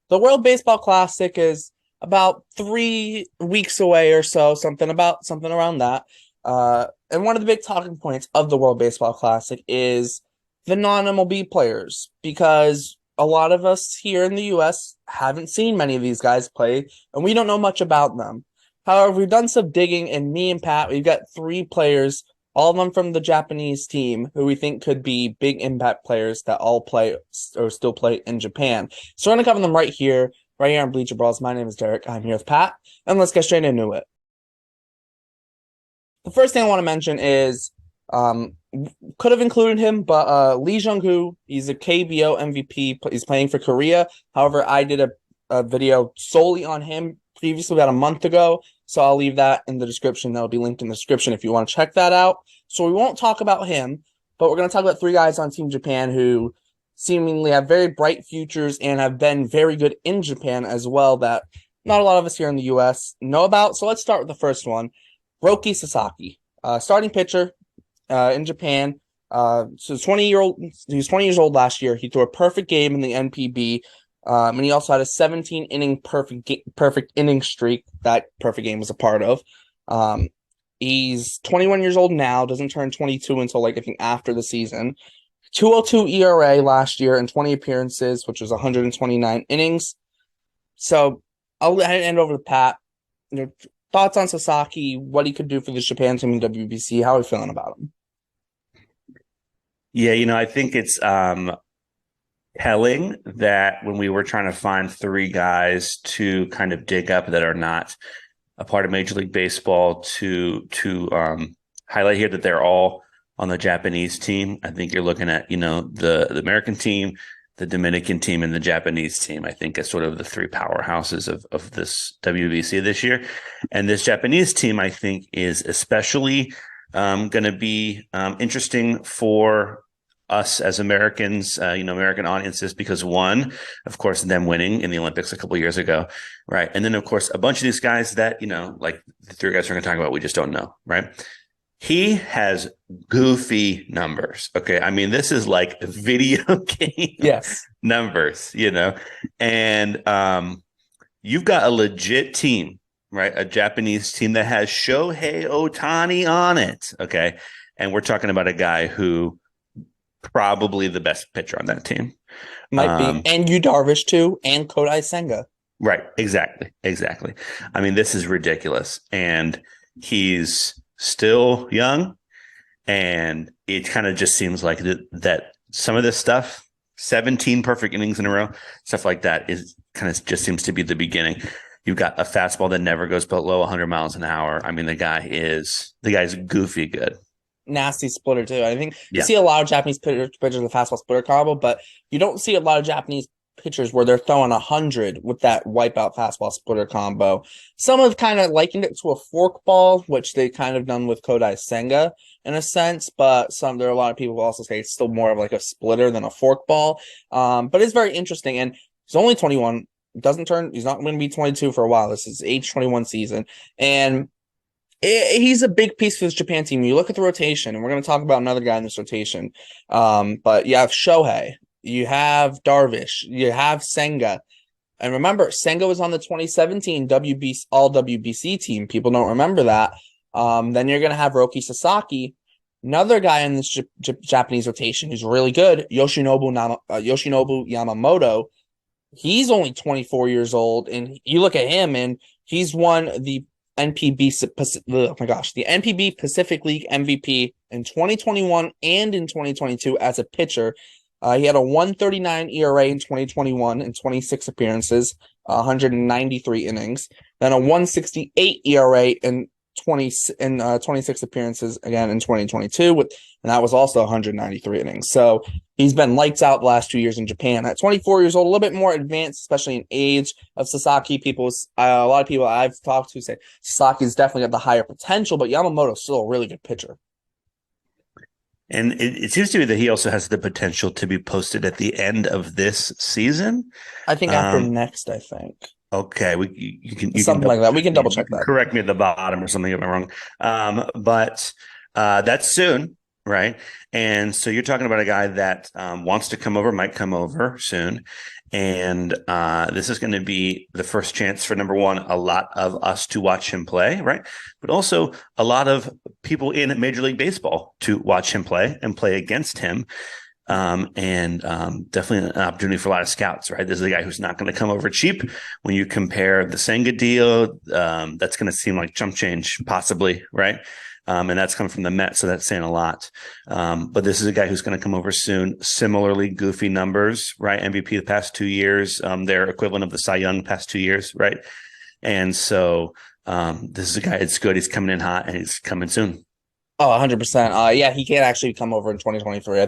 The World Baseball Classic is about 3 weeks away or so, something around that. And one of the big talking points of the World Baseball Classic is the non-MLB players, because a lot of us here in the US haven't seen many of these guys play, and we don't know much about them. However, we've done some digging, and me and Pat, we've got three players, all of them from the Japanese team, who we think could be big impact players that all play or still play in Japan. So we're going to cover them right here on Bleacher Brawls. My name is Derek. I'm here with Pat, and let's get straight into it. The first thing I want to mention is could have included him, but Lee Jung-hoo, he's a KBO MVP. He's playing for Korea. However, I did a video solely on him previously about a month ago, so I'll leave that in the description. That'll be linked in the description if you want to check that out. So we won't talk about him, but we're going to talk about three guys on Team Japan who seemingly have very bright futures and have been very good in Japan as well, that not a lot of us here in the US know about. So let's start with the first one, Roki Sasaki, starting pitcher in Japan. So 20-year-old, he was 20 years old last year. He threw a perfect game in the NPB. And he also had a 17-inning perfect inning streak that perfect game was a part of. He's 21 years old now, doesn't turn 22 until I think after the season. 2.02 ERA last year in 20 appearances, which was 129 innings. So I'll hand over to Pat. Thoughts on Sasaki, what he could do for the Japan team in WBC, how are you feeling about him? Yeah, I think it's telling that when we were trying to find three guys to kind of dig up that are not a part of Major League Baseball to highlight here that they're all on the Japanese team. I think you're looking at, the American team, the Dominican team, and the Japanese team, I think, as sort of the three powerhouses of this WBC this year. And this Japanese team, I think, is especially going to be interesting for us as Americans, American audiences, because one, of course, them winning in the Olympics a couple of years ago, right? And then, of course, a bunch of these guys that, like the three guys we're going to talk about, we just don't know, right? He has goofy numbers. Okay. I mean, this is like video game numbers, and you've got a legit team, right? A Japanese team that has Shohei Ohtani on it. Okay. And we're talking about a guy who probably the best pitcher on that team. Might be. And Yu Darvish too, and Kodai Senga. Right. Exactly. I mean, this is ridiculous. And he's still young, and it kind of just seems like that some of this stuff, 17 perfect innings in a row, stuff like that, is kind of just seems to be the beginning. You've got a fastball that never goes below 100 miles an hour. I mean, the guy's goofy good. Nasty splitter too. I think you see a lot of Japanese pitchers with fastball splitter combo, but you don't see a lot of Japanese pitchers where they're throwing 100 with that wipeout fastball splitter combo. Some have kind of likened it to a forkball, which they kind of done with Kodai Senga in a sense, but there are a lot of people who also say it's still more of like a splitter than a forkball. But it's very interesting, and he's only 21. He's not going to be 22 for a while. This is age 21 season, and he's a big piece for this Japan team. You look at the rotation, and we're going to talk about another guy in this rotation. But you have Shohei, you have Darvish, you have Senga. And remember, Senga was on the 2017 All WBC team. People don't remember that. Then you're going to have Roki Sasaki, another guy in this Japanese rotation who's really good, Yoshinobu Yamamoto. He's only 24 years old, and you look at him, and he's won the NPB Pacific League MVP in 2021 and in 2022 as a pitcher. He had a 139 ERA in 2021 in 26 appearances, 193 innings. Then a 168 ERA in 26 appearances again in 2022, and that was also 193 innings. So he's been lights out the last 2 years in Japan. At 24 years old, a little bit more advanced, especially in age of Sasaki. A lot of people I've talked to say Sasaki's definitely got the higher potential, but Yamamoto's still a really good pitcher. And it seems to me that he also has the potential to be posted at the end of this season. I think after next, I think. Okay, you can something like that. We can double check that. Correct me at the bottom or something if I'm wrong. But that's soon, right? And so you're talking about a guy that wants to come over, might come over soon, And this is going to be the first chance for, number one, a lot of us to watch him play, right? But also a lot of people in Major League Baseball to watch him play and play against him. And definitely an opportunity for a lot of scouts, right? This is a guy who's not going to come over cheap. When you compare the Senga deal, that's going to seem like chump change, possibly, right? And that's coming from the Mets, so that's saying a lot. But this is a guy who's going to come over soon. Similarly, goofy numbers, right? MVP the past 2 years, their equivalent of the Cy Young past 2 years, right? And so this is a guy. It's good. He's coming in hot, and he's coming soon. Oh, 100%. Yeah, he can't actually come over in 2023. I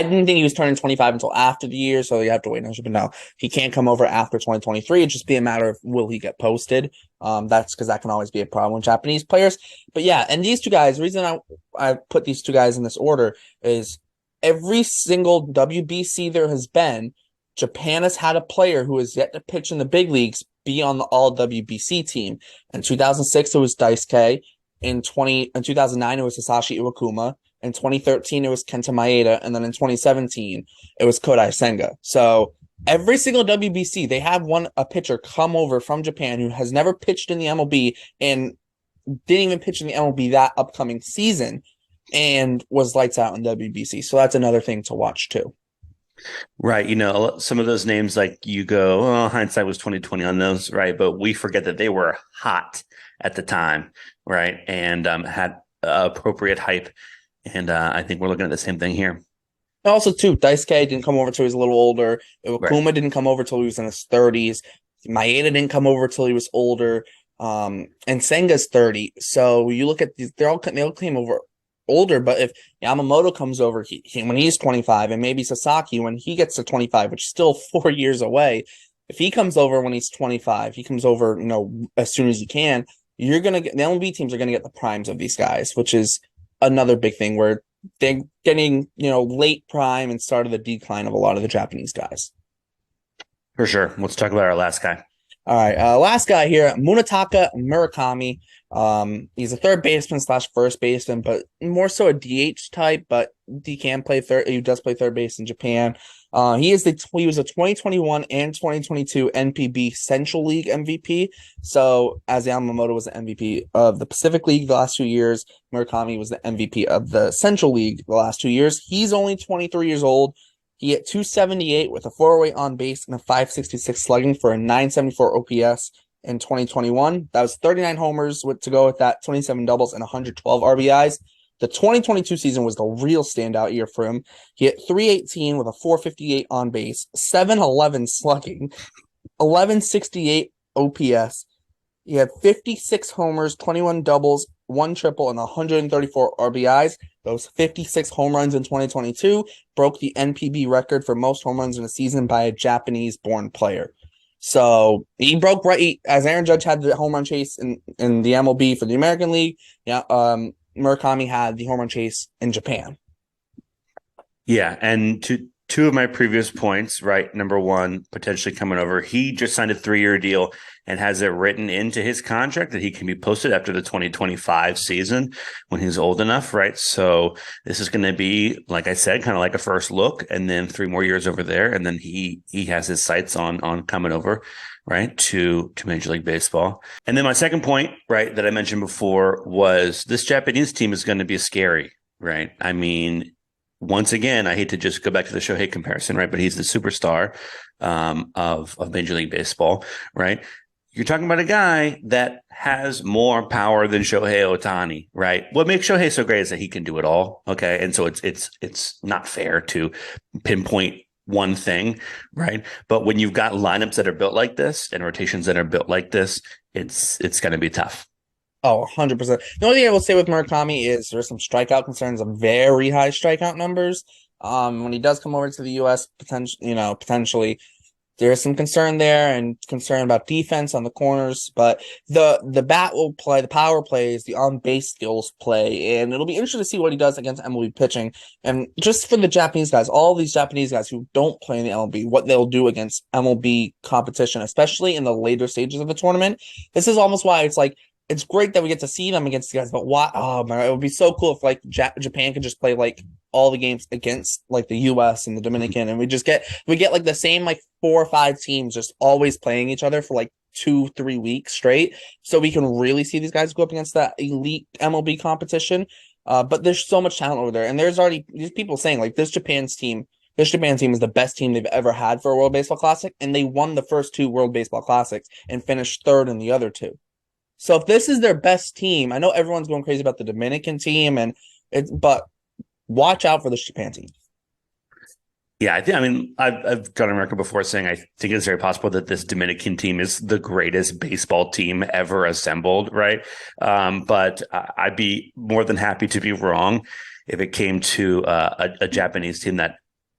didn't think he was turning 25 until after the year, so you have to wait. But no, he can't come over after 2023. It'd just be a matter of will he get posted. That's because that can always be a problem with Japanese players. But yeah, and these two guys, the reason I put these two guys in this order is every single WBC there has been, Japan has had a player who has yet to pitch in the big leagues be on the all WBC team. In 2006, it was Daisuke. In 2009, it was Hisashi Iwakuma. In 2013, it was Kenta Maeda. And then in 2017, it was Kodai Senga. So every single WBC, they have a pitcher come over from Japan who has never pitched in the MLB and didn't even pitch in the MLB that upcoming season and was lights out in WBC. So that's another thing to watch too. Right. Some of those names, like you go, oh, hindsight was 2020 on those, right? But we forget that they were hot at the time, right? And had appropriate hype. And I think we're looking at the same thing here. Also, too, Daisuke didn't come over till he was a little older. Iwakuma Right. didn't come over till he was in his 30s. Maeda didn't come over till he was older. And Senga's 30. So you look at these, they all came over older. But if Yamamoto comes over when he's 25, and maybe Sasaki when he gets to 25, which is still 4 years away, if he comes over when he's 25, he comes over, as soon as he can, you're going to get the MLB teams are going to get the primes of these guys, which is another big thing where they're getting, late prime and start of the decline of a lot of the Japanese guys. For sure. Let's talk about our last guy. All right, last guy here, Munetaka Murakami. He's a third baseman / first baseman, but more so a DH type. But he can play third. He does play third base in Japan. He was a 2021 and 2022 NPB Central League MVP. So as Yamamoto was the MVP of the Pacific League the last 2 years, Murakami was the MVP of the Central League the last 2 years. He's only 23 years old. He hit 278 with a 408 on base and a 566 slugging for a 974 OPS in 2021. That was 39 homers to go with that, 27 doubles, and 112 RBIs. The 2022 season was the real standout year for him. He hit 318 with a 458 on base, 711 slugging, 1168 OPS. He had 56 homers, 21 doubles, 1 triple, and 134 RBIs. Those 56 home runs in 2022 broke the NPB record for most home runs in a season by a Japanese-born player. So he broke as Aaron Judge had the home run chase in the MLB for the American League. Yeah, Murakami had the home run chase in Japan. Yeah, and to two of my previous points, right? Number one, potentially coming over. He just signed a 3-year deal and has it written into his contract that he can be posted after the 2025 season when he's old enough, right? So this is going to be, like I said, kind of like a first look, and then 3 more years over there, and then he has his sights on coming over, right, to Major League Baseball. And then my second point, right, that I mentioned before was this Japanese team is going to be scary, right? I mean, once again, I hate to just go back to the Shohei comparison, right? But he's the superstar of Major League Baseball, right? You're talking about a guy that has more power than Shohei Ohtani, right? What makes Shohei so great is that he can do it all, okay? And so it's not fair to pinpoint one thing, right? But when you've got lineups that are built like this and rotations that are built like this, it's going to be tough. Oh, 100%. The only thing I will say with Murakami is there's some strikeout concerns of very high strikeout numbers. When he does come over to the U.S., potentially there is some concern there and concern about defense on the corners. But the bat will play, the power plays, the on-base skills play, and it'll be interesting to see what he does against MLB pitching. And just for the Japanese guys, all these Japanese guys who don't play in the MLB, what they'll do against MLB competition, especially in the later stages of the tournament. This is almost why it's like, it's great that we get to see them against the guys, but why? Oh man, it would be so cool if like Japan could just play like all the games against like the U.S. and the Dominican, and we get like the same like 4 or 5 teams just always playing each other for like 2 3 weeks straight, so we can really see these guys go up against that elite MLB competition. But there's so much talent over there, and there's already these people saying like this Japan team is the best team they've ever had for a World Baseball Classic, and they won the first 2 World Baseball Classics and finished third in the other 2. So if this is their best team, I know everyone's going crazy about the Dominican team, but watch out for this Japan team. Yeah, I mean, I've gone on record before saying I think it's very possible that this Dominican team is the greatest baseball team ever assembled, right? But I'd be more than happy to be wrong if it came to a Japanese team that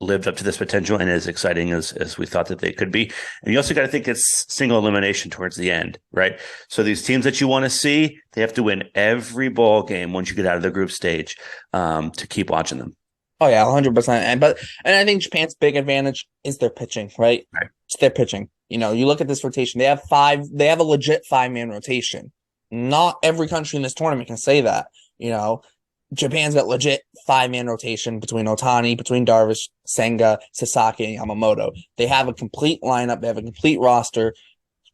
lived up to this potential and as exciting as we thought that they could be. And you also got to think it's single elimination towards the end, right? So these teams that you want to see, they have to win every ball game once you get out of the group stage to keep watching them. Oh yeah, 100%. And I think Japan's big advantage is their pitching, right? Right. It's their pitching. You know, you look at this rotation, they have a legit 5-man rotation. Not every country in this tournament can say that. You know, Japan's got legit 5-man rotation between Otani, between Darvish, Senga, Sasaki, and Yamamoto. They have a complete lineup. They have a complete roster.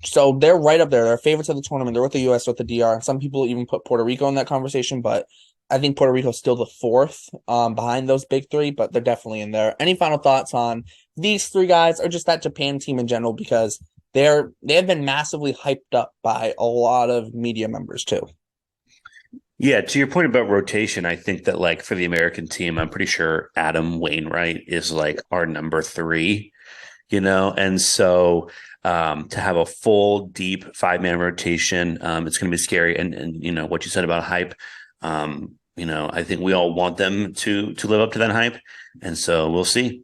So they're right up there. They're favorites of the tournament. They're with the U.S., with the DR. And some people even put Puerto Rico in that conversation, but I think Puerto Rico's still the 4th behind those big 3, but they're definitely in there. Any final thoughts on these 3 guys or just that Japan team in general? Because they have been massively hyped up by a lot of media members too. Yeah, to your point about rotation, I think that like for the American team, I'm pretty sure Adam Wainwright is like our number 3, and so to have a full deep 5-man rotation, it's going to be scary. And what you said about hype, I think we all want them to live up to that hype, and so we'll see.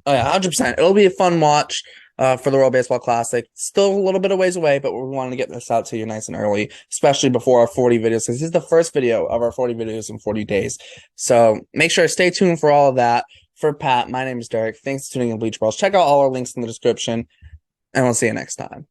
Oh yeah, 100%. It'll be a fun watch. For the World Baseball Classic. Still a little bit of ways away, but we wanted to get this out to you nice and early, especially before our 40 videos. This is the first video of our 40 videos in 40 days. So make sure to stay tuned for all of that. For Pat, my name is Derek. Thanks for tuning in Bleacher Brawls. Check out all our links in the description, and we'll see you next time.